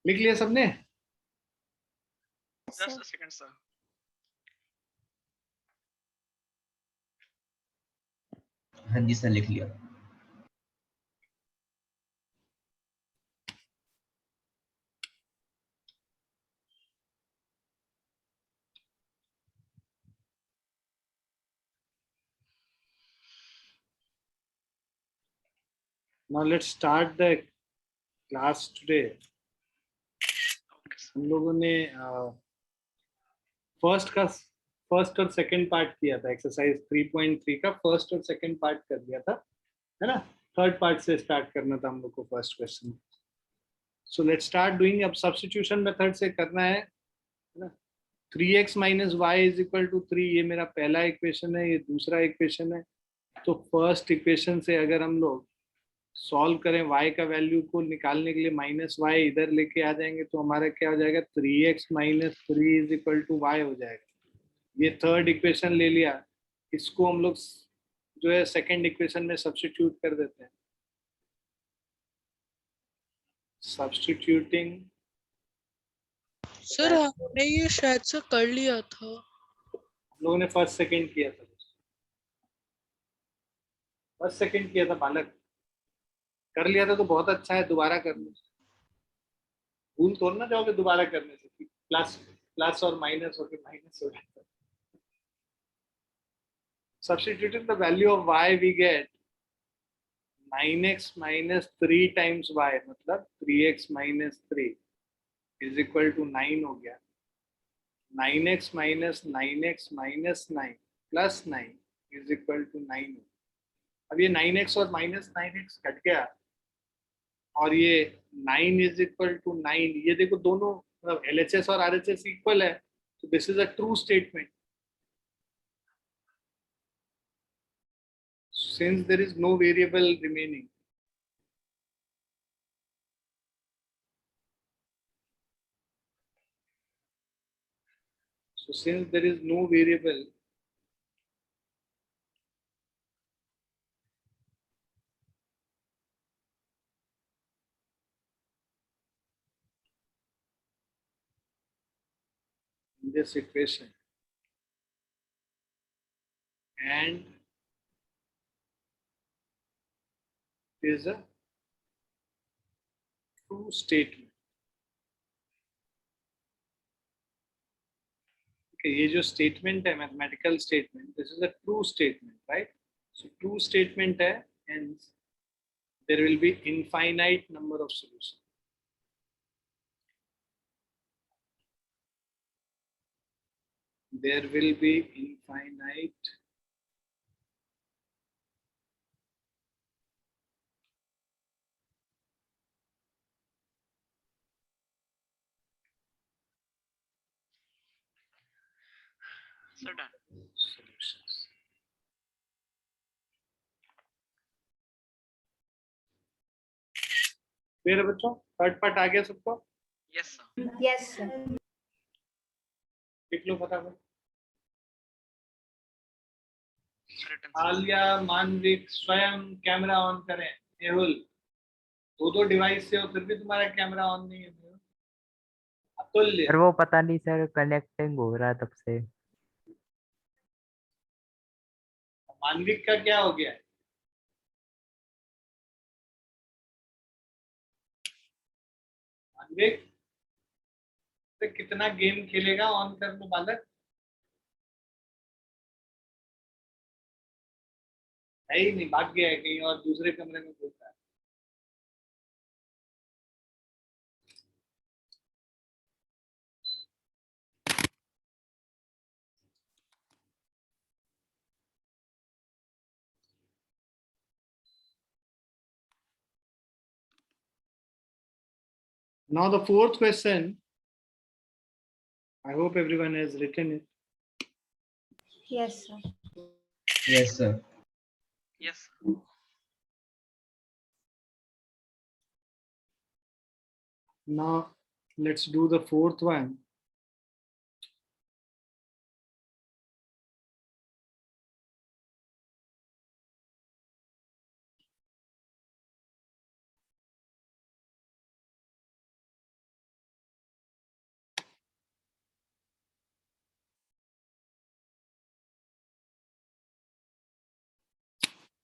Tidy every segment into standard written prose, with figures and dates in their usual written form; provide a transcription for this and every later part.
लिख लिया सबने? Just a second, sir. हाँ जी सर, लिख लिया। Now let's start the class today. Okay, sir. हम लोगों ने फर्स्ट और सेकंड पार्ट किया था, एक्सरसाइज 3.3 का फर्स्ट और सेकंड पार्ट कर दिया था, है ना? थर्ड पार्ट से स्टार्ट करना था हम लोग को first question. So let's start doing. अब सब्स्टिट्यूशन मेथड से करना है ना? 3x minus Y is equal to 3, ये मेरा पहला इक्वेशन है, ये दूसरा इक्वेशन है। तो फर्स्ट इक्वेशन से अगर हम लोग सॉल्व करें y का वैल्यू को निकालने के लिए, माइनस वाई इधर लेके आ जाएंगे तो हमारा क्या हो जाएगा, 3x minus 3 is equal to Y हो जाएगा। ये थर्ड इक्वेशन ले लिया, इसको हम लोग जो है सेकंड इक्वेशन में सब्स्टिट्यूट कर देते हैं। सब्स्टिट्यूटिंग सर हमने ये शायद से कर लिया था। हम लोगों ने फर्स्ट सेकंड किया था, फर्स्ट सेकंड किया था बालक, कर लिया था तो बहुत अच्छा है, दोबारा करने से भूल थोड़ा ना जाओगे दोबारा करने से, प्लस प्लस और माइनस होके माइनस हो जाता है। Substituting the value of y we get 9x minus 3 times y, मतलब 3x minus 3 is equal to 9 हो गया। 9x minus 9x minus 9 plus 9 is equal to 9। अब ये 9x और माइनस 9x कट गया और ये 9 is equal to 9, ये देखो दोनों मतलब LHS और RHS इक्वल है, तो this is a true statement. Since there is no variable remaining, so since there is no variable, in this equation, and is a true statement। Okay, ये जो statement है mathematical statement, this is a true statement, right? So true statement है, hence there will be infinite number of solutions। There will be infinite Sir, done. solutions। मेरे बच्चों third part आ गया सबको? Yes, sir. Yes, sir. लिख लो फटाफट। Written, sir. Alia, मानविक स्वयं camera on करें। मेहुल, दो डिवाइस से हो फिर भी तुम्हारा कैमरा ऑन नहीं है। अतुल्य, सर वो पता नहीं सर, कनेक्टिंग हो रहा है तब से। मानविक का क्या हो गया है? मानविक तो कितना गेम खेलेगा, ऑन कर लो बालक। है ही नहीं, भाग गया है कहीं और दूसरे कमरे में बोलता है। Now the fourth question, I hope everyone has written it. Yes, sir. Yes sir. Yes, sir. Now let's do the fourth one.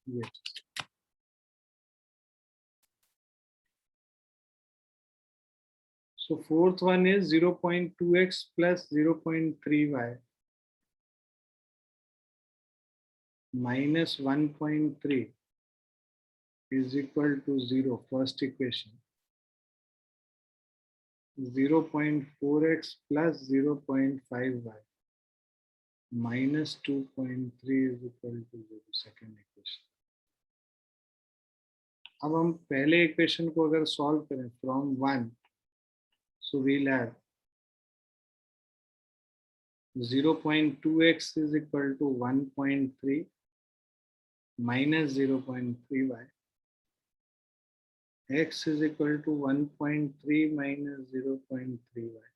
ये so fourth one is 0.2x plus 0.3y minus 1.3 is equal to 0. First equation. 0.4x plus 0.5y minus 2.3 is equal to 0. Second equation. अब हम पहले equation को अगर solve करें from 1, so we'll have 0.2x is equal to 1.3 minus 0.3y. X is equal to 1.3 minus 0.3y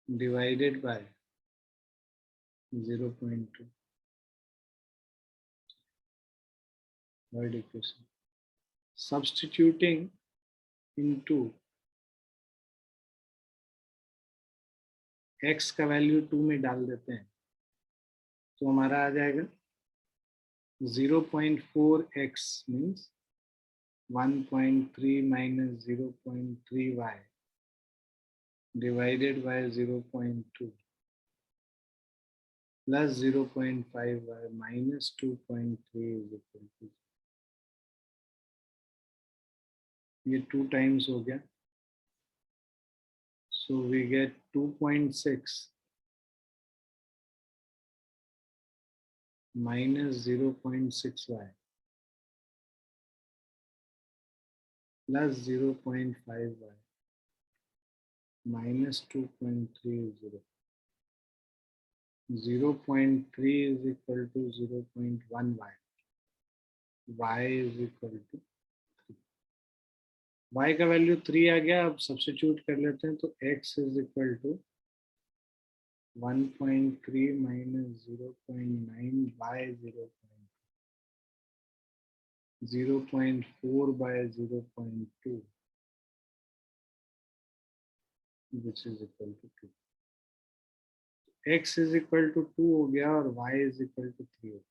divided by 0.2. Third equation. Substituting into x का value 2 में डाल देते हैं तो हमारा आ जाएगा 0.4x means 1.3 minus 0.3y divided by 0.2 plus 0.5y minus 2.3 is equal to, ये 2 times हो गया, so we get 2.6 minus 0.6y plus 0.5y minus 2.3 is 0. 0.3 is equal to 0.1y. Y is equal to 3. Y का value 3 आ गया. अब substitute कर लेते हैं तो x is equal to 1.3 minus 0.9 by 0.4 by 0.2, which is equal to 2. X is equal to 2 हो गया और y is equal to 3 हो गया.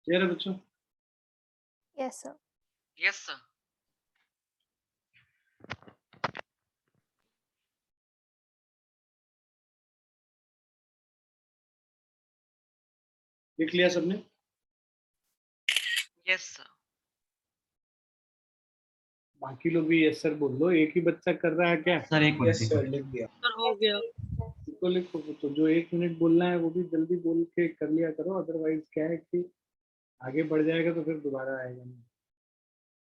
क्लियर है बच्चों? Yes, sir. Yes, sir. लिख लिया सबने? Yes, sir. बाकी लोग भी यस सर बोल दो. एक ही बच्चा कर रहा है क्या? सर एक मिनट सर हो गया. लिखो लिखो. तो जो 1 मिनट बोलना है वो भी जल्दी बोल के कर लिया करो, अदरवाइज क्या है कि आगे बढ़ जाएगा तो फिर दोबारा आएगा नहीं.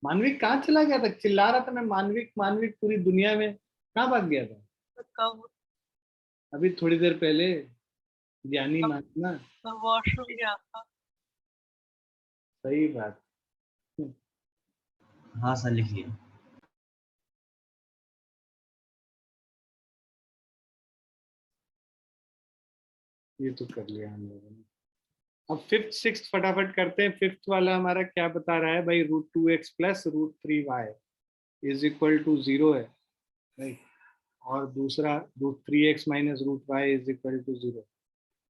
मानविक कहाँ चला गया था? चिल्ला रहा था मैं मानविक मानविक पूरी दुनिया में. कहाँ भाग गया था? अभी थोड़ी देर पहले ज्ञानी मानना. वॉशरूम गया था. सही बात. हाँ सर लिख लिया. ये तो कर लिया हम लोगों ने. अब 5th 6th फटाफट करते हैं. 5th वाला हमारा क्या बता रहा है भाई? √2x plus √3y is equal to 0 है, राइट. और दूसरा √3x minus √y is equal to 0.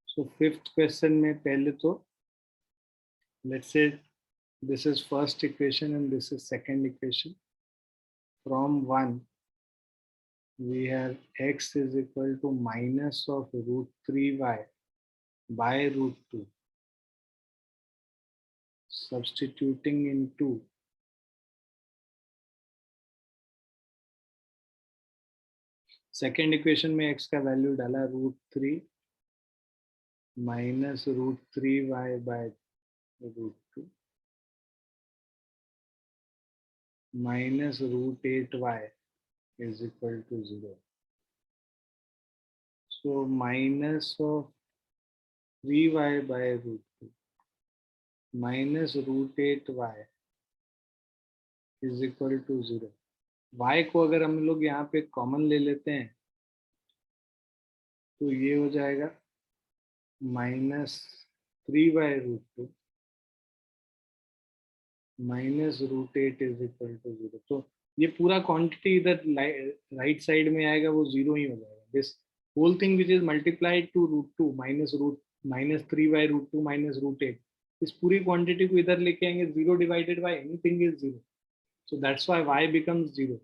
So 5th question में पहले तो let's say this is first equation and this is second equation. From 1 we have x is equal to minus of √3y by √2. Substituting into second equation में x का value डाला √3 minus root 3y by root 2 minus root 8y is equal to 0. So minus of 3y by root 2 minus root 8y is equal to 0. y को अगर हम लोग यहाँ पे common ले लेते हैं तो ये हो जाएगा minus 3y root 2 minus root 8 is equal to 0. तो ये पूरा क्वांटिटी इधर राइट साइड में आएगा, वो 0 ही हो जाएगा. This whole thing which is multiplied to root 2 minus 3y root 2 minus root 8, इस पूरी क्वांटिटी को इधर लेके आएंगे. 0 divided by anything is 0. So that's why y becomes 0.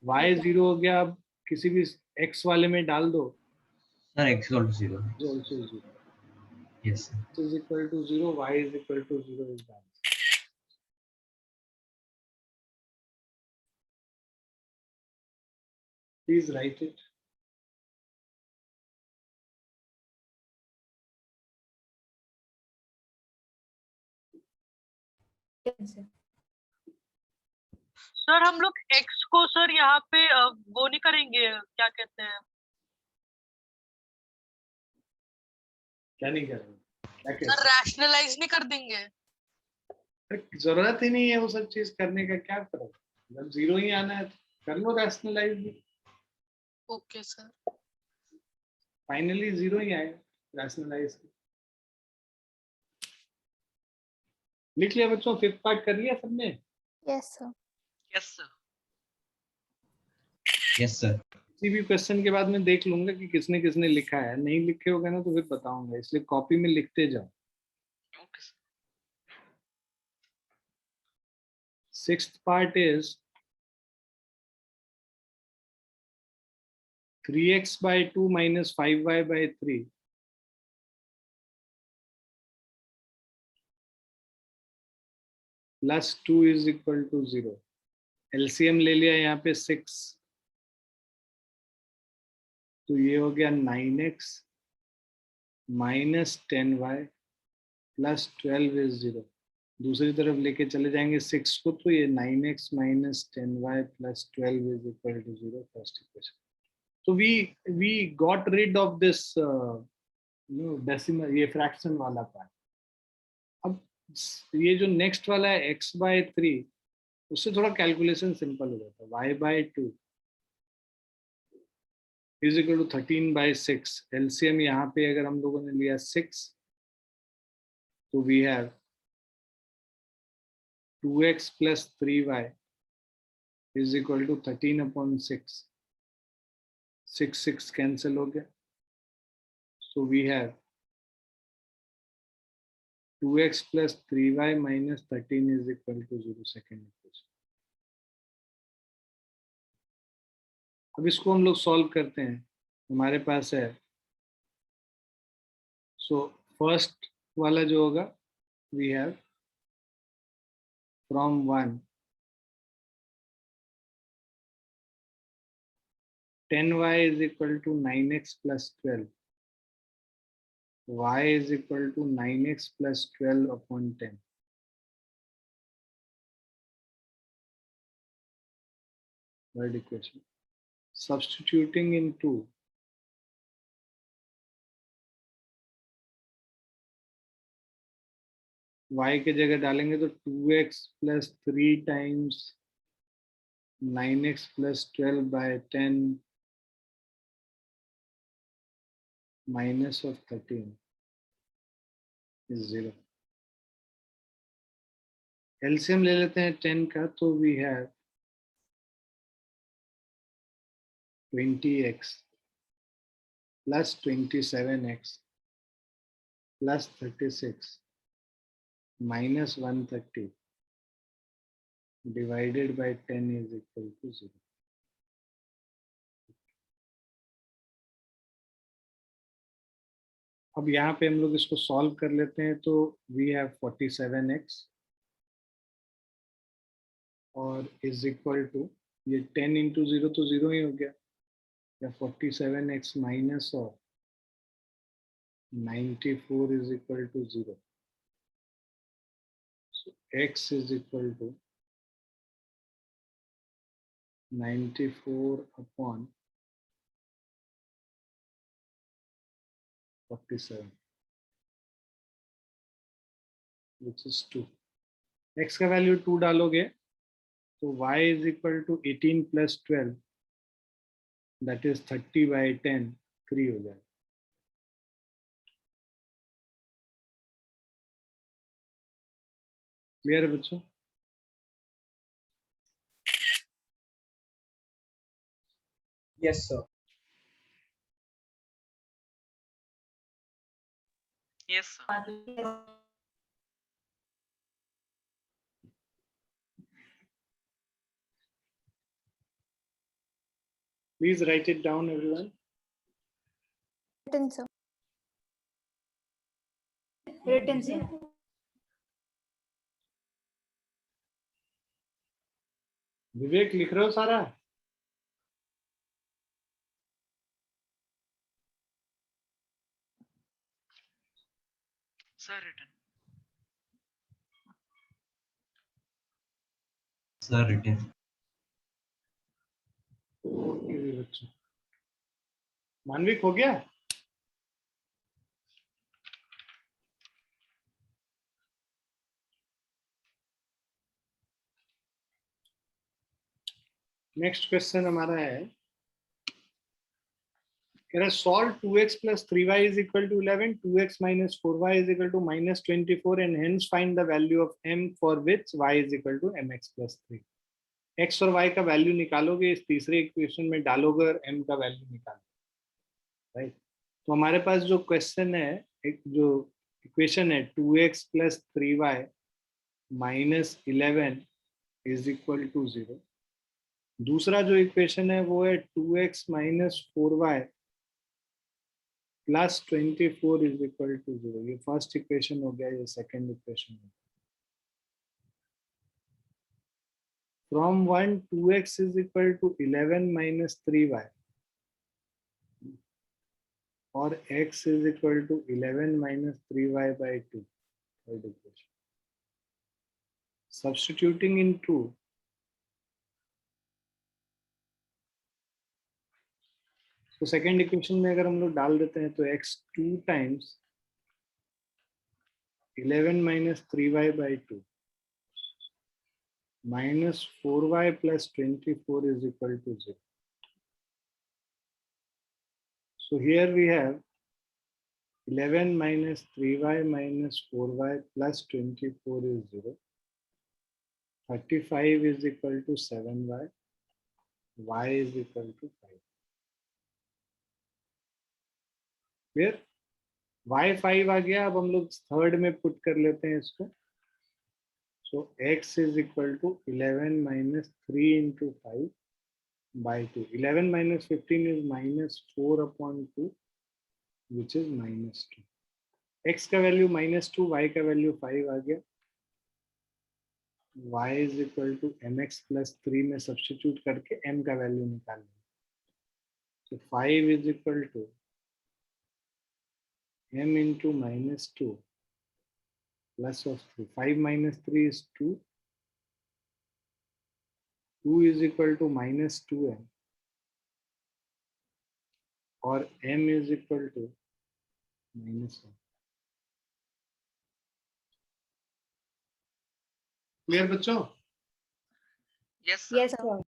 y 0 हो गया. अब किसी भी x वाले में डाल दो. Sir, x equal to 0. Is also 0. Yes, sir. X is equal to 0. Y is equal to 0 is the answer. Please write it. Sir हम लोग x को सर यहाँ पे वो नहीं करेंगे, क्या कहते हैं, क्या नहीं करेंगे? क्या सर कहते रैशनलाइज नहीं कर देंगे? हैं? जरूरत ही नहीं है वो सब चीज करने का. क्या फर्क? जब 0 ही आना है तो कर लो रैशनलाइज भी. Okay sir. फाइनली 0 ही आएगा रैशनलाइज. लिख लिया बच्चों? 5th पार्ट कर लिया सबने? Yes, sir. Yes, sir. Yes, sir. किसी भी क्वेश्चन के बाद मैं देख लूंगा कि किसने किसने लिखा है. नहीं लिखे होगा ना तो फिर बताऊंगा, इसलिए कॉपी में लिखते जाओ. Okay, sir. 6th part is 3x by 2 minus 5y by 3 plus 2 is equal to 0. LCM ले लिया यहाँ पे 6, तो ये हो गया 9x minus 10y plus 12 is 0. दूसरी तरफ लेके चले जाएंगे 6 को, तो ये 9x minus 10y plus 12 is equal to 0. First equation. So we got rid of this decimal, ये fraction वाला part. अब ये जो next वाला है x by 3, उससे थोड़ा कैलकुलेशन सिंपल हो जाता है. y by 2 is equal to 13 by 6. LCM यहाँ पे अगर हम लोगों ने लिया 6, तो we have 2x plus 3y is equal to 13 upon 6. 6 cancel हो गया. So we have 2x plus 3y minus 13 is equal to 0. Second equation. अब इसको हम लोग सॉल्व करते हैं. हमारे पास है, सो फर्स्ट वाला जो होगा, we have from 1 10y is equal to 9x plus 12. y is equal to 9x plus 12 upon 10. Third equation. Substituting in 2, y के जगह डालेंगे तो 2x plus 3 times 9x plus 12 by 10 minus of 13 is 0. LCM ले लेते हैं 10 का, तो we have 20x plus 27x plus 36 minus 130 divided by 10 is equal to 0. अब यहाँ पे हम लोग इसको सॉल्व कर लेते हैं, तो वी हैव 47x और इज इक्वल टू, ये 10 इंटू 0 तो 0 ही हो गया, या 47x माइनस और 94 is equal to 0. So x is equal to 94 upon 47, which is 2. x का वैल्यू 2 डालोगे तो y is equal to 18 plus 12, that is 30 by 10, 3 हो जाएगा. क्लियर है बच्चों? Yes, sir. Yes, sir. Please write it down, everyone. Written, sir. Written, sir. विवेक लिख रहे हो सारा? Sir, written. Sir, written. Okay बच्चों. मानविक हो गया? नेक्स्ट क्वेश्चन हमारा है, कह रहा है solve 2x plus 3y is equal to 11, 2x minus 4y is equal to minus 24 and hence find the value of m for which y is equal to mx plus 3. x और y का value निकालोगे, इस तीसरे equation में डालोगे और m का value निकालोगे, राइट? तो हमारे पास जो क्वेश्चन है, एक जो इक्वेशन है 2x plus 3y minus 11 is equal to 0. दूसरा जो इक्वेशन है वो है 2x minus 4y plus 24 is equal to 0. ये फर्स्ट इक्वेशन हो गया, ये सेकंड इक्वेशन हो गया. From 1, 2x is equal to 11 minus 3y और x is equal to 11 minus 3y by 2. Third equation. Substituting in 2, तो सेकेंड इक्वेशन में अगर हम लोग डाल देते हैं तो x 2 times 11 minus 3y by 2 minus 4y plus 24 is equal to 0. So here we have 11 minus 3y minus 4y plus 24 is 0. 35 is equal to 7y. Y is equal to 5. Clear? y5 आ गया. अब हम लोग third में put कर लेते हैं इसको. सो x is equal to 11 minus 3 into 5 by 2. 11 minus 15 is minus 4 upon 2, which is minus 2. x का वैल्यू -2, y का वैल्यू 5 आ गया. y is equal to mx plus 3 में सब्स्टिट्यूट करके m का वैल्यू निकाल लेंगे. So 5 is equal to m into -2 plus of 3. 5 minus 3 is 2. 2 is equal to minus 2m और m is equal to -1. Clear बच्चों? Yes, sir. Yes, sir.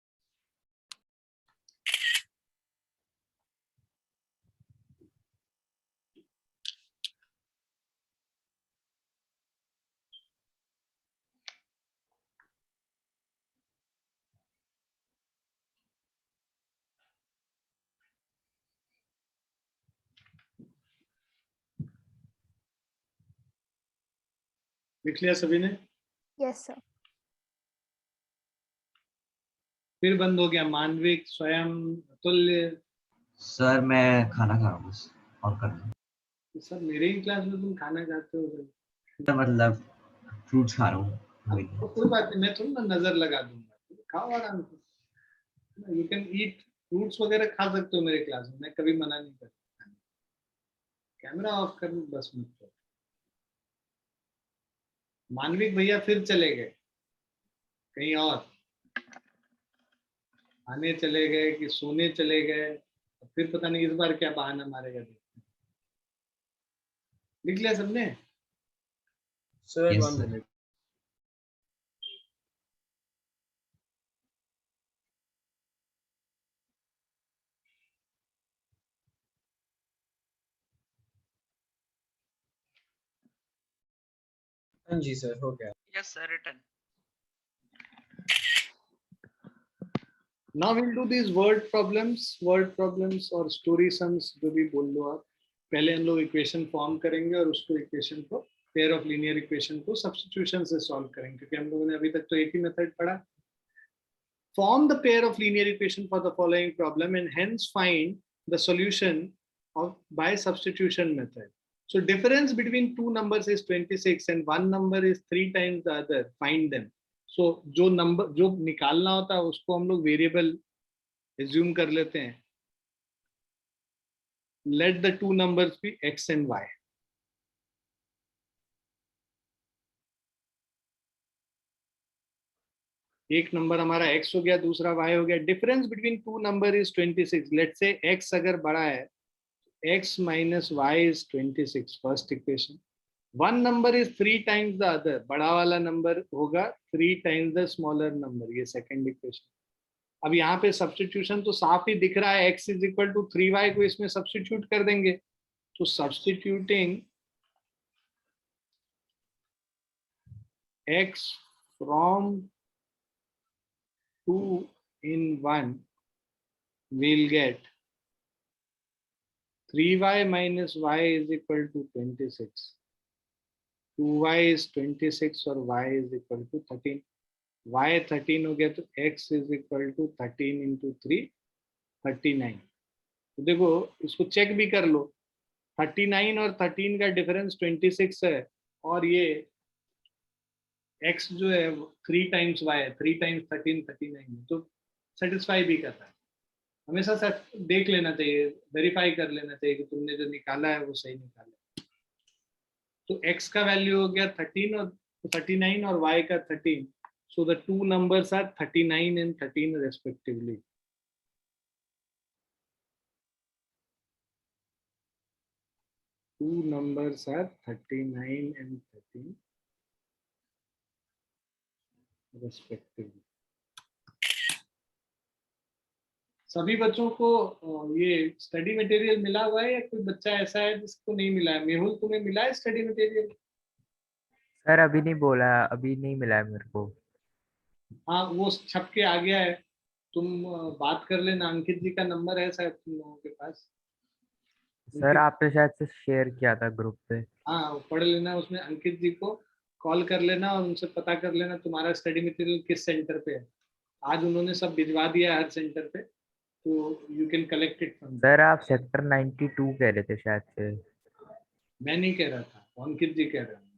लिख लिया सभी ने? Yes, sir. फिर बंद हो गया. मानविक, स्वयं, अतुल्य. सर मैं खाना खा रहा हूँ बस, और कर रहा हूँ. सर मेरे ही क्लास में तुम खाना खाते हो? तो मतलब फ्रूट्स खा रहा हूँ. वही. तो कोई बात नहीं, मैं थोड़ा ना नजर लगा दूंगा. खाओ आराम से. यू कैन ईट फ्रूट्स वगैरह खा सकते हो मेरे क्लास में, मैं कभी मना नहीं करता. कैमरा ऑफ कर बस मत करो। मानविक भैया फिर चले गए कहीं और, आने चले गए कि सोने चले गए, फिर पता नहीं इस बार क्या बहाना मारेगा। लिख लिया सबने? Sir, Yes, 1 sir. minute. हाँ जी सर, हो गया. Yes, sir. Written. Now we'll do these word problems और story sums जो भी बोल लो आप। पहले हम लोग इक्वेशन फॉर्म करेंगे और उसको इक्वेशन को पेयर ऑफ लीनियर इक्वेशन को सब्स्टिट्यूशन से सॉल्व करेंगे, क्योंकि हम लोगों ने अभी तक तो एक ही मेथड पढ़ा। Form the pair of linear equation for the following problem and hence find the solution of by substitution method. So difference between two numbers is 26 and one number is 3 times the other. Find them. So जो number जो निकालना होता है उसको हम लोग variable assume कर लेते हैं। Let the two numbers be x and y. एक नंबर हमारा x हो गया, दूसरा y हो गया। Difference between two number is 26। Let's say x अगर बड़ा है, x minus y is 26, first equation. One number is 3 times the other, बड़ा वाला नंबर होगा 3 times the smaller number, ये सेकंड इक्वेशन। अब यहाँ पे सब्स्टिट्यूशन तो साफ ही दिख रहा है, x is equal to 3y को इसमें सब्स्टिट्यूट कर देंगे। तो substituting x from 2 in 1 we'll get 3y minus y is equal to 26. 2y is 26 और y is equal to 13. y 13 हो गया तो x is equal to 13 into 3, 39. तो देखो इसको चेक भी कर लो, 39 और 13 का डिफरेंस 26 है और ये x जो है 3 times y है, 3 times 13 39 है, तो सेटिस्फाई भी करता है। हमेशा सच देख लेना चाहिए, वेरीफाई कर लेना चाहिए कि तुमने जो निकाला है वो सही निकाला। तो x का वैल्यू हो गया 13 और 39 और y का 13। So the two numbers are 39 and 13 respectively. Two numbers are 39 and 13 respectively. सभी बच्चों को ये स्टडी मटेरियल मिला हुआ है या कोई बच्चा ऐसा है जिसको नहीं मिला है? मेहुल, तुम्हें मिला है स्टडी मटेरियल? सर अभी नहीं बोला, अभी नहीं मिला है मेरे को। हाँ, वो छप के आ गया है, तुम बात कर लेना। अंकित जी का नंबर है शायद तुम लोगों के पास। सर आपने शायद से शेयर किया था ग्रुप पे। हाँ, पढ़ लेना, उसमें अंकित जी को कॉल कर लेना और उनसे पता कर लेना तुम्हारा स्टडी मटेरियल किस सेंटर पे है। आज उन्होंने सब भिजवा दिया हर सेंटर पे, तो you can collect it from. Sir आप सेक्टर 92 कह रहे थे शायद से। मैं नहीं कह रहा था, अंकित जी कह रहे हैं।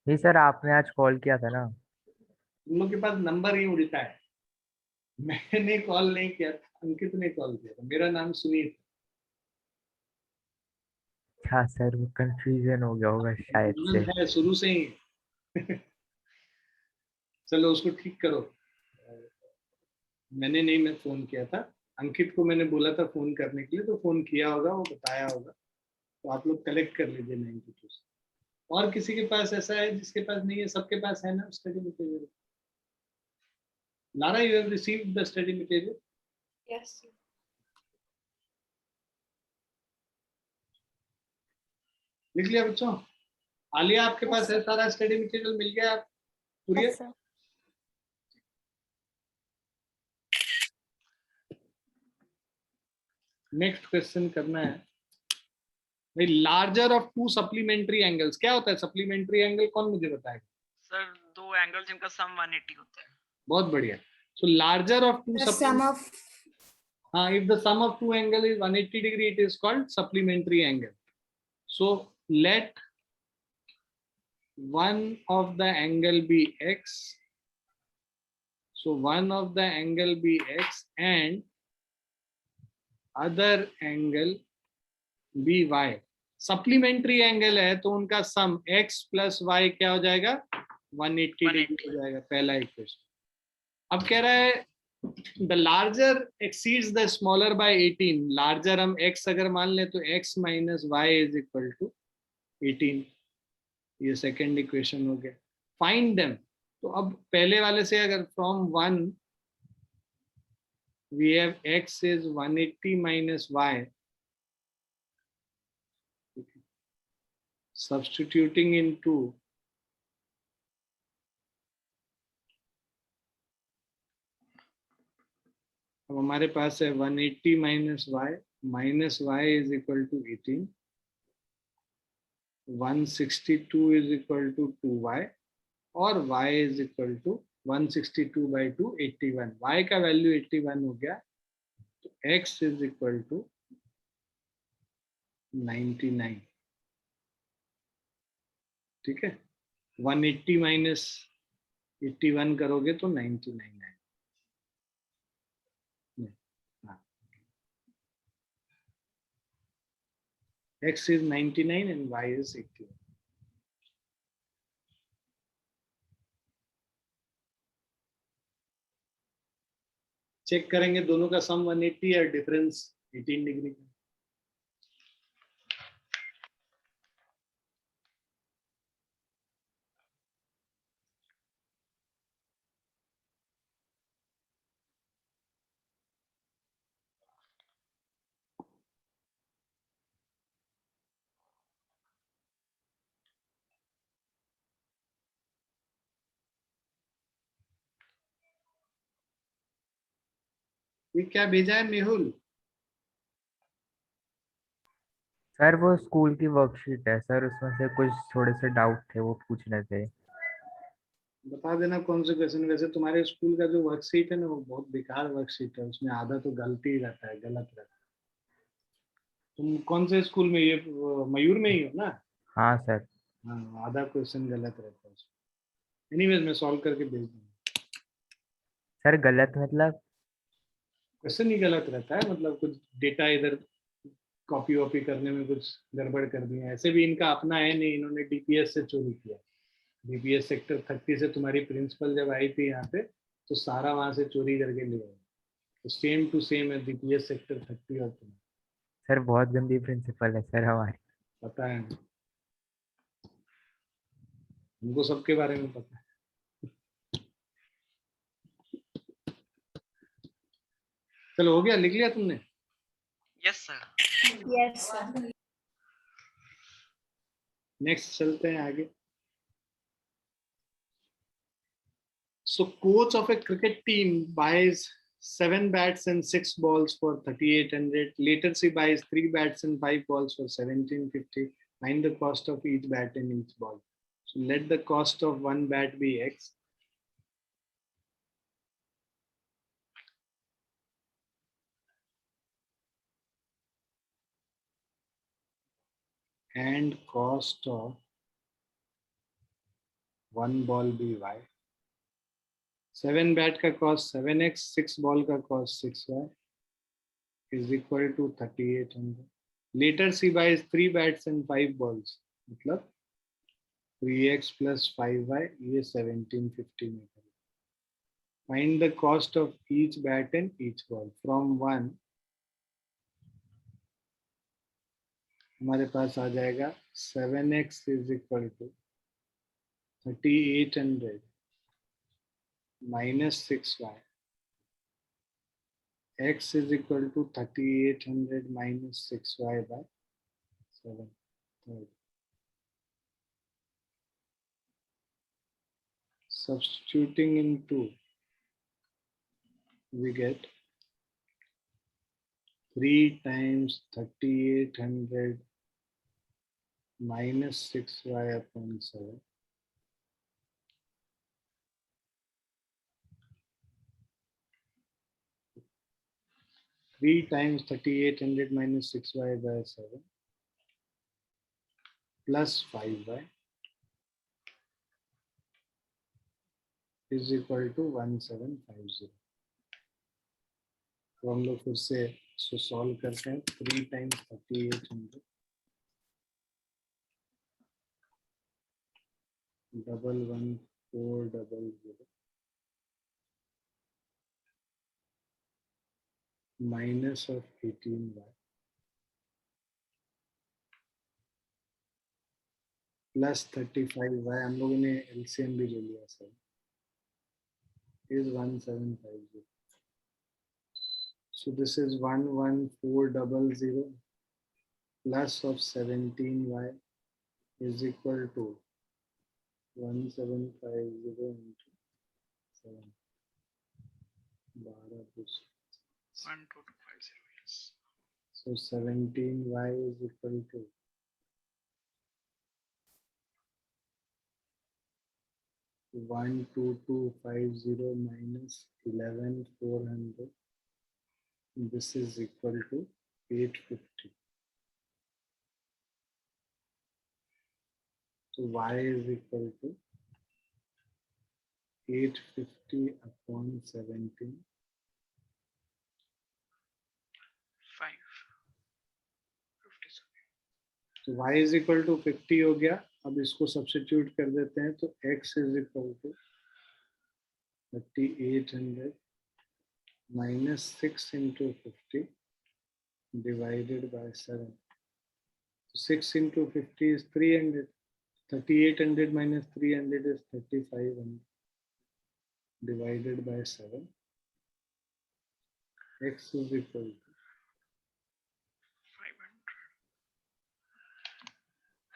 नहीं सर, आपने आज कॉल किया था ना। तुम लोग के पास नंबर ही उड़ता है। मैंने कॉल नहीं किया था, अंकित ने कॉल किया था। मेरा नाम सुनील। हाँ सर, वो कंफ्यूजन हो गया होगा शायद से। है शुरू से ही। चलो उसको ठीक करो। मैंने नहीं, मैं फोन किया था अंकित को, मैंने बोला था फोन करने के लिए, तो फोन किया होगा, वो बताया होगा। तो आप लोग कलेक्ट कर लीजिए 92 से। और किसी के पास ऐसा है जिसके पास नहीं है? सबके पास है ना study material? Lara, you have received the study material? Yes. लिख लिया बच्चों? आलिया, आपके पास है सारा स्टडी मटेरियल? मिल गया? आप पूरी? Yes, sir. नेक्स्ट क्वेश्चन करना है भाई। Larger of to supplementary angles, क्या होता है सप्लीमेंट्री एंगल? कौन मुझे बताएगा? सर दो एंगल जिनका सम 180 होता है। बहुत बढ़िया। So larger of two The sum of हाँ, if the sum of two angle is 180 degree, it is called supplementary angle. So let one of the angle be x. So one of the angle be x and other angle be y. Supplementary angle है तो उनका सम x plus Y क्या हो जाएगा 180 degree हो जाएगा, पहला equation. अब कह रहा है the larger exceeds the smaller by 18, larger हम x अगर मान ले तो x minus Y is equal to 18, ये सेकेंड इक्वेशन हो गया। फाइंड देम, तो अब पहले वाले से अगर from 1 we have x is 180 minus y, substituting into अब हमारे पास है 180 minus y is equal to 18, 162 is equal to 2y और y is equal to 162 by 2 81, y का वैल्यू 81 हो गया तो x is equal to 99, ठीक है। 180 माइनस 81 करोगे तो 99 है। x is 99 and y is 81. Check करेंगे दोनों का सम 180 है, डिफरेंस 18 डिग्री का। ये क्या भेजा है मेहुल? सर वो स्कूल की वर्कशीट है सर, उसमें से कुछ थोड़े से डाउट थे वो पूछने थे। बता देना कौन से क्वेश्चन। वैसे तुम्हारे स्कूल का जो वर्कशीट है ना वो बहुत बेकार वर्कशीट है, उसमें आधा तो गलती ही रहता है, गलत रहता है। तुम कौन से स्कूल में, ये मयूर में ही हो ना? हाँ सर। हाँ, आधा क्वेश्चन गलत रहता है उसमें। एनीवेज मैं सॉल्व करके भेज दूंगा। सर गलत मतलब? क्वेश्चन ही गलत रहता है, मतलब कुछ डेटा इधर कॉपी वॉपी करने में कुछ गड़बड़ कर दिया। ऐसे भी इनका अपना है नहीं, इन्होंने डीपीएस से चोरी किया। डीपीएस सेक्टर 30 से तुम्हारी प्रिंसिपल जब आई थी यहाँ पे तो सारा वहां से चोरी करके ले आए। तो सेम टू सेम है डीपीएस सेक्टर 30 और तुम। सर बहुत गंदी प्रिंसिपल है सर हमारी। पता है हमको, सबके बारे में पता है। चलो हो गया, लिख लिया तुमने? Yes sir. Yes, sir. Next चलते हैं आगे। So coach of a cricket team buys 7 bats and 6 balls for 3,800. Later she buys 3 bats and 5 balls for 1,750. Find the cost of each bat and each ball. So let the cost of one bat be X. And cost of one ball be Y. 7 bat का cost 7x, 6 ball का cost 6y is equal to 3,800. Later she buys 3 bats and 5 balls. मतलब 3x plus 5y, ये 1,750 में करें। Find the cost of each bat and each ball. From 1 हमारे पास आ जाएगा 7x is equal to 3,800 minus 6y. X is equal to 3,800 minus 6y by 7. Substituting into, we get 3 times 3,800 minus 6y upon 7. Three times 3,800 minus 6y by 7 plus 5y is equal to 1,750. तो हम लोग फिर से इसको solve करते हैं। 3 times 3,800 111400 minus of 18y plus 35y, हम लोगों ने LCM भी ले लिया sir, is 1750. So this is 11400 plus of 17y is equal to 1750 into 7. 12250. Yes. So 17y is equal to 12250 minus 11400. This is equal to 850. So y is equal to 850 upon 17. 550. तो y is equal to 50 हो गया. अब इसको substitute कर देते हैं तो x is equal to 3800 minus 6 into 50 divided by 7. 6 into 50 is 300. 3800 minus 300 is 3500 divided by 7. X is equal to 500.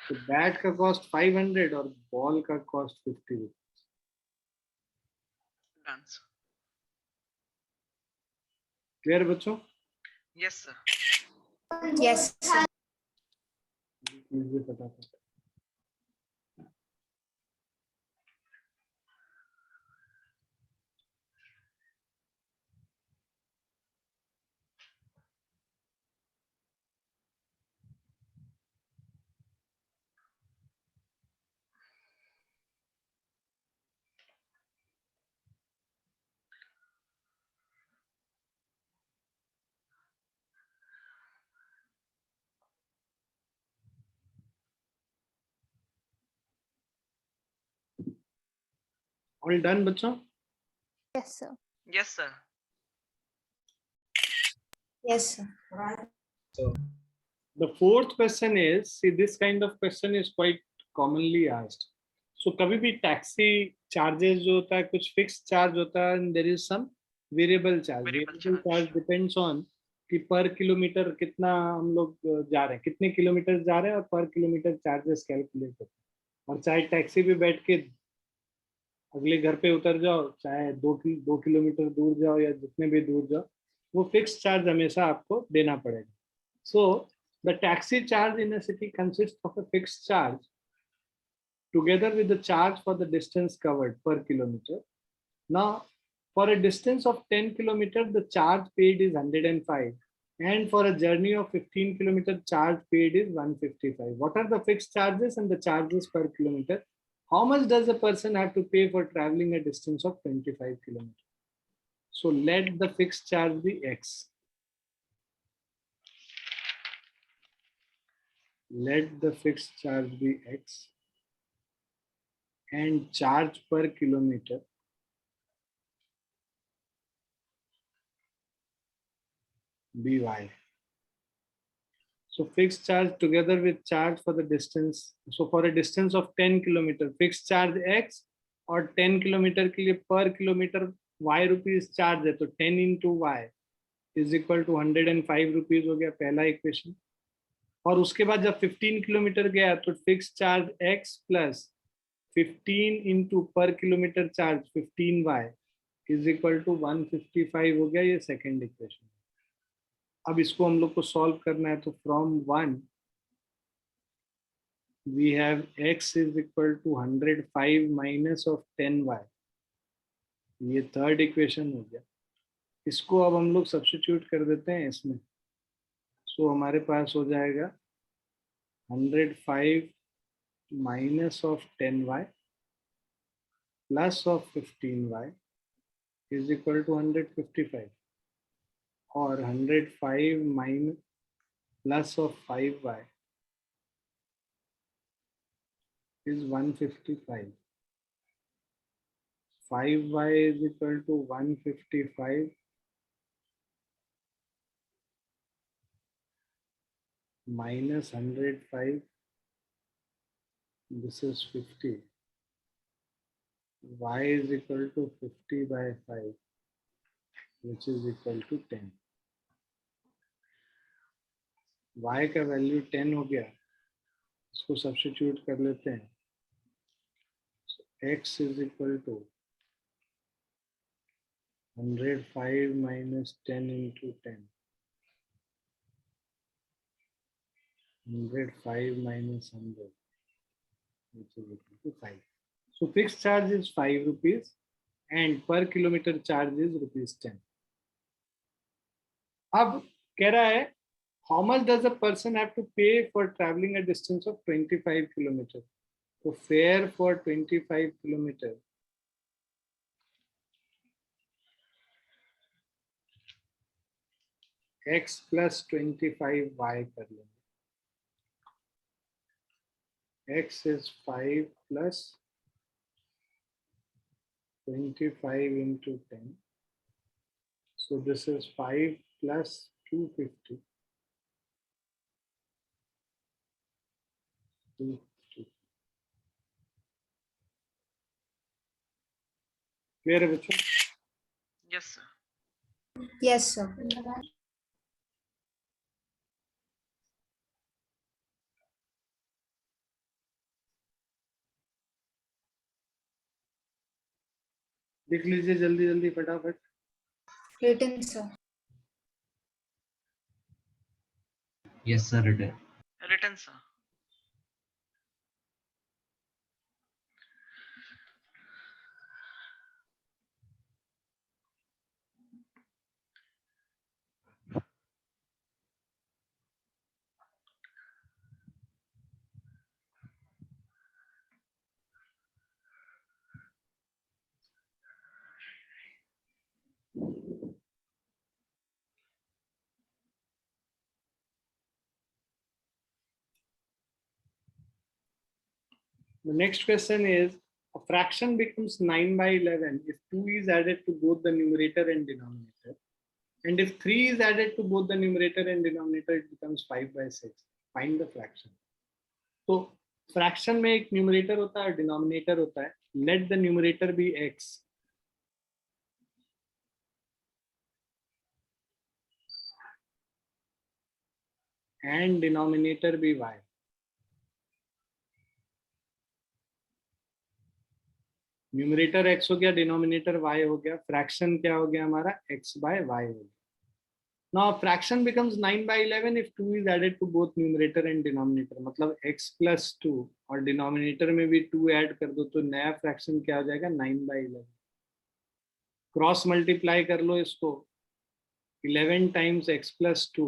तो बैट का कॉस्ट 500 और बॉल का cost 50 rupees. Done, sir. Clear बच्चों? Yes, sir. Yes, sir. लीजिए फटाफट. ऑल डन बच्चों? Yes, sir. Yes, sir. Yes, sir. So The fourth question is, see, this kind of question is quite commonly asked. So कभी भी taxi charges जो होता है कुछ फिक्स चार्ज होता है and there is some variable charge. Variable Variable charge. charge depends on कि पर किलोमीटर कितना हम लोग जा रहे हैं, कितने किलोमीटर जा रहे हैं और पर किलोमीटर चार्जेस कैलकुलेट होते हैं. और चाहे टैक्सी पे बैठ के अगले घर पे उतर जाओ, चाहे 2 किलोमीटर दूर जाओ या जितने भी दूर जाओ, वो फिक्स चार्ज हमेशा आपको देना पड़ेगा. So the taxi charge in a city consists of a fixed charge together with the charge for the distance covered per kilometer. Now, for a distance of 10 kilometers, the charge paid is 105, and for a journey of 15 kilometers, charge paid is 155. What are the fixed charges and the charges per kilometer? How much does a person have to pay for traveling a distance of 25 kilometers? So let the fixed charge be X. Let the fixed charge be X and charge per kilometer be Y. So fixed charge together with charge for the distance. So for a distance of 10 kilometer, fixed charge X और 10 kilometre के लिए पर kilometre Y rupees charge है, तो 10 into Y is equal to 105 rupees हो गया पहला equation. और उसके बाद जब 15 किलोमीटर गया तो fix charge x plus 15 into per kilometre charge 15y is equal to 155 हो गया. ये सेकेंड इक्वेशन. अब इसको हम लोग को सॉल्व करना है, तो from 1 we have x is equal to 105 minus of 10y. ये थर्ड इक्वेशन हो गया. इसको अब हम लोग सब्स्टिट्यूट कर देते हैं इसमें. सो हमारे पास हो जाएगा 105 minus of 10y plus of 15y is equal to 155, और 105 minus plus of 5y is 155. 5y is equal to 155 minus 105. This is 50. Y is equal to 50 by 5, which is equal to 10. Y का value 10 हो गया, इसको substitute कर लेते हैं. X is equal to 105 minus 10 into 10. 105 minus 100, which is equal to 5. So fixed charge is 5 rupees and per kilometer charge is rupees 10. अब कह रहा है how much does a person have to pay for traveling a distance of 25 kilometers? So fare for 25 kilometers x plus 25 y कर लेंगे. X is 5 plus 25 into 10. So this is 5 plus 250. 250. Clear है बच्चों? Yes, sir. Yes, sir. लिख लीजिए जल्दी जल्दी फटाफट. Written, sir. Yes, sir, written. Written, sir. The next question is, a fraction becomes 9 by 11 if 2 is added to both the numerator and denominator. And if 3 is added to both the numerator and denominator, it becomes 5 by 6. Find the fraction. So fraction में एक numerator होता है और denominator होता है. Let the numerator be x. And denominator be y. Numerator x हो गया, denominator y हो गया, फ्रैक्शन क्या हो गया हमारा x by y हो गया. Now fraction becomes 9 by 11 if 2 is added to both numerator and denominator. मतलब x plus 2 और डिनोमिनेटर में भी 2 ऐड कर दो तो नया फ्रैक्शन क्या हो जाएगा 9 by 11. क्रॉस मल्टीप्लाई कर लो इसको. 11 times x plus 2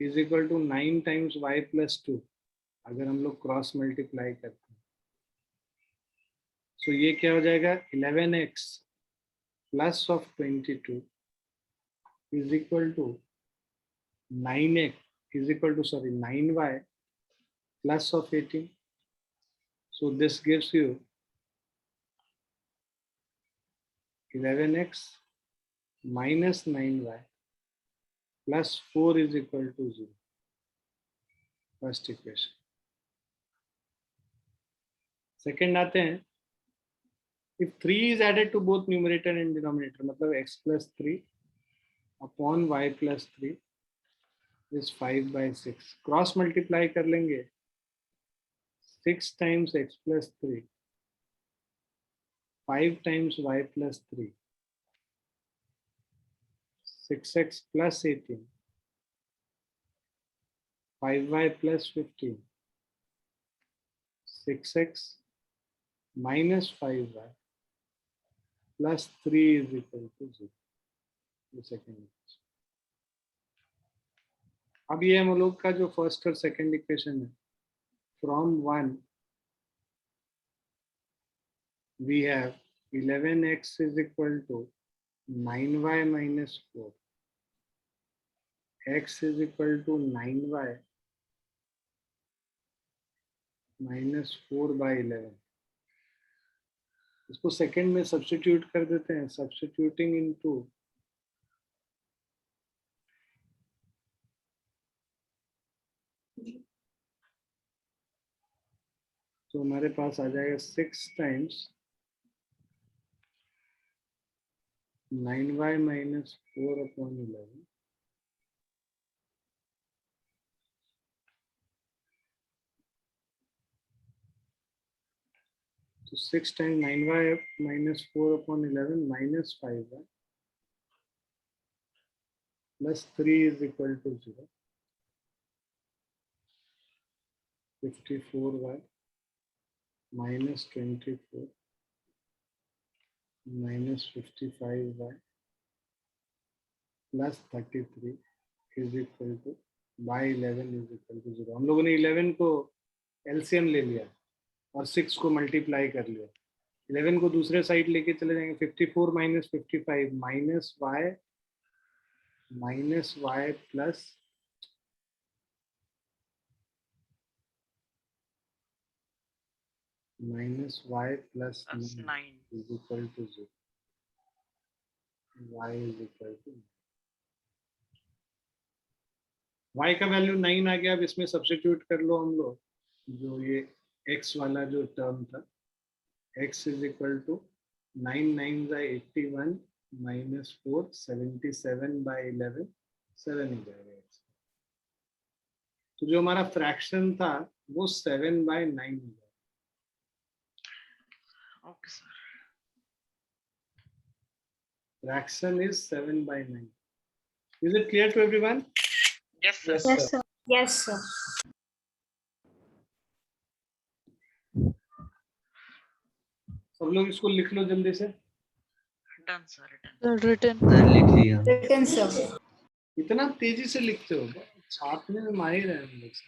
is equal to 9 times y plus 2. अगर हम लोग क्रॉस मल्टीप्लाई करते हैं तो ये क्या हो जाएगा 11x plus of 22 is equal to 9x is equal to 9y plus of 18. So this gives you 11x minus 9y plus 4 is equal to 0. First equation. Second आते हैं. If 3 is added to both numerator and denominator, मतलब x plus 3 upon y plus 3 is 5 by 6. Cross multiply कर लेंगे. 6 times x plus 3, 5 times y plus 3, 6x plus 18, 5y plus 15, 6x minus 5y plus 3 is equal to 0. The second equation. अब ये हम लोग का जो first और सेकंड इक्वेशन है, from 1 we have 11x is equal to 9y minus 4. X is equal to 9y -4/11 इसको second में सब्स्टिट्यूट कर देते हैं, सब्स्टिट्यूटिंग इनटू तो हमारे पास आ जाएगा 6 टाइम्स 9y - 4/11 तो 6 times 9y - 4/11 -5y plus 3 is equal to 0. 54y minus 24 minus 55y plus 33 is equal to by 11 is equal to 0. हम लोगों ने 11 को LCM ले लिया और 6 को मल्टीप्लाई कर लिया. 11 को दूसरे साइड लेके चले जाएंगे. 54 minus 55 minus y plus y plus That's 9 9. is equal to 0. Y is equal to 9. y का वैल्यू 9 आ गया. अब इसमें सब्स्टिट्यूट कर लो हम लोग जो ये x वाला जो टर्म था. x is equal to 9 9s are 81 minus 4 77/11 7 हो जाएगा. तो जो हमारा फ्रैक्शन था वो 7/9 हो जाएगा. Okay, sir. Fraction is 7/9. Is it clear to everyone? Yes, sir. Yes, Yes, sir. sir. Yes, sir. सब लोग इसको लिख लो जल्दी से. Done, sir. Done. written. Sir लिख लिया. Written, sir. इतना तेजी से लिखते हो, छापने में माहिर है हम लोग से.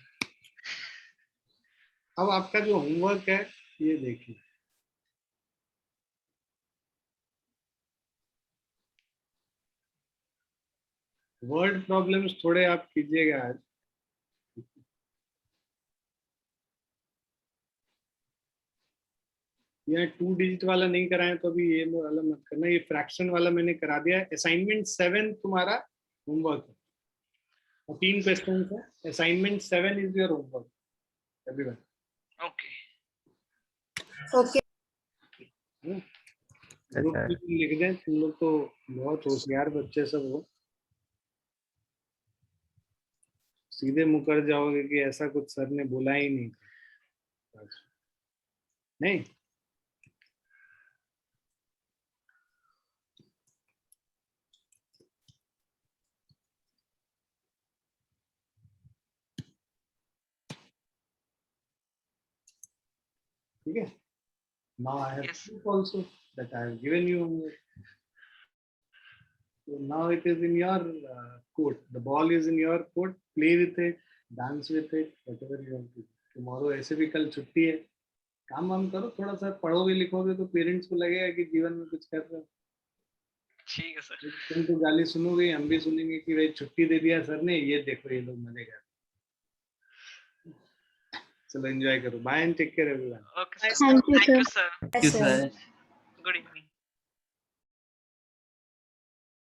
अब आपका जो होमवर्क है ये देखिए. वर्ड प्रॉब्लम्स थोड़े आप कीजिएगा आज. यहाँ 2 डिजिट वाला नहीं कराएं तो अभी ये वाला मत करना. ये फ्रैक्शन वाला मैंने करा दिया. असाइनमेंट 7 तुम्हारा होमवर्क है और 3 क्वेश्चन है. Assignment 7 is your homework everyone. Okay. Okay. Group में लिख दें. तुम लोग तो बहुत होशियार बच्चे सब हो. सीधे मुकर जाओगे कि ऐसा कुछ सर ने बोला ही नहीं. नहीं ठीक है. Now I have Yes. proof also that I have given you homework. So now it is in your court. The ball is in your court. Play with it, dance with it, whatever you want to do. Tomorrow ऐसे भी कल छुट्टी है. काम वाम करो, थोड़ा सा पढ़ोगे लिखोगे तो पेरेंट्स को लगेगा कि जीवन में कुछ कर रहे हो. ठीक है सर. तुम तो गाली सुनोगे, हम भी सुनेंगे कि भाई छुट्टी दे दिया सर ने, ये देखो ये लोग मजे कर. चलो एंजॉय करो. Bye and take care everyone. Okay, sir. Thank you, Thank you, sir. sir. Yes, sir. Sir. Good evening.